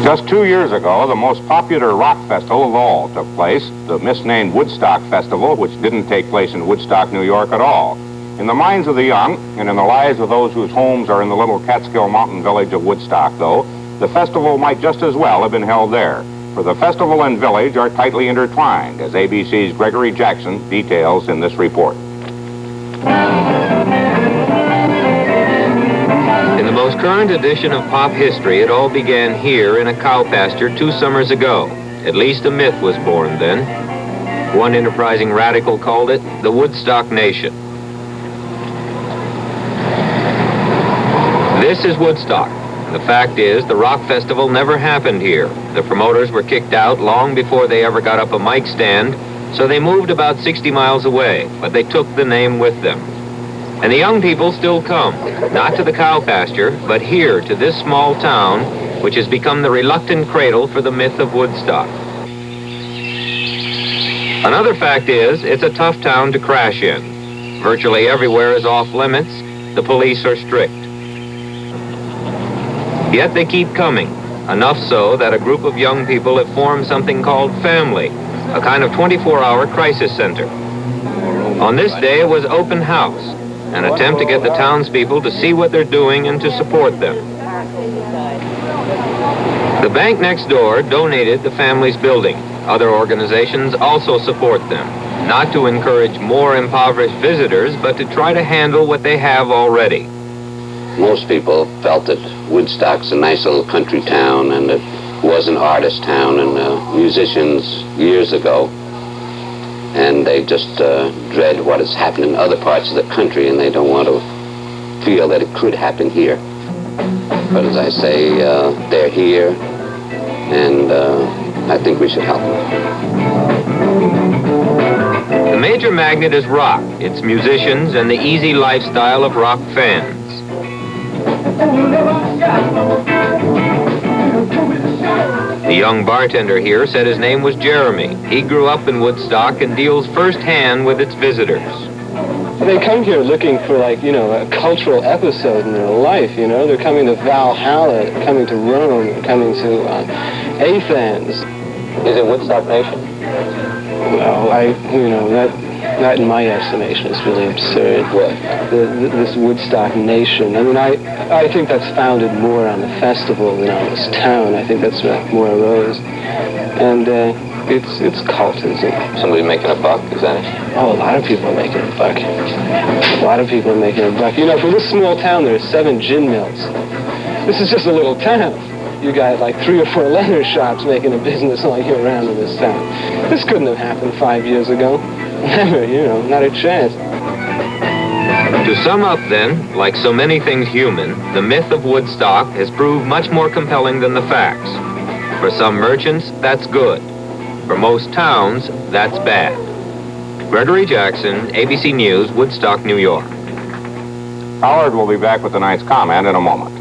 Just 2 years ago, the most popular rock festival of all took place, the misnamed Woodstock Festival, which didn't take place in Woodstock, New York at all. In the minds of the young and in the lives of those whose homes are in the little Catskill mountain village of Woodstock, though, the festival might just as well have been held there. For the festival and village are tightly intertwined, as ABC's Gregory Jackson details in this report. In the most current edition of pop history, it all began here in a cow pasture 2 summers ago. At least a myth was born then. One enterprising radical called it the Woodstock Nation. This is Woodstock. The fact is, the rock festival never happened here. The promoters were kicked out long before they ever got up a mic stand, so they moved about 60 miles away, but they took the name with them. And the young people still come, not to the cow pasture, but here to this small town, which has become the reluctant cradle for the myth of Woodstock. Another fact is, it's a tough town to crash in. Virtually everywhere is off limits. The police are strict. Yet they keep coming, enough so that a group of young people have formed something called Family, a kind of 24-hour crisis center. On this day, it was open house, an attempt to get the townspeople to see what they're doing and to support them. The bank next door donated the family's building. Other organizations also support them, not to encourage more impoverished visitors, but to try to handle what they have already. Most people felt that Woodstock's a nice little country town and it was an artist town and musicians years ago. And they just dread what has happened in other parts of the country, and they don't want to feel that it could happen here. But as I say, they're here, and I think we should help them. The major magnet is rock, its musicians, and the easy lifestyle of rock fans. The young bartender here said his name was Jeremy. He grew up in Woodstock and deals firsthand with its visitors. They come here looking for, like, you know, a cultural episode in their life, you know. They're coming to Valhalla, coming to Rome, coming to Athens. Is it Woodstock Nation? Well, that in my estimation is really absurd. What? This Woodstock Nation. I mean, I think that's founded more on the festival than on this town. I think that's where more arose. And it's cultism. Somebody making a buck, is that it? Oh, a lot of people are making a buck. A lot of people are making a buck. You know, for this small town, there are 7 gin mills. This is just a little town. You got like 3 or 4 leather shops making a business all year round in this town. This couldn't have happened 5 years ago. Never, you know, not a chance. To sum up then, like so many things human, the myth of Woodstock has proved much more compelling than the facts. For some merchants, that's good. For most towns, that's bad. Gregory Jackson, ABC News, Woodstock, New York. Howard will be back with tonight's comment in a moment.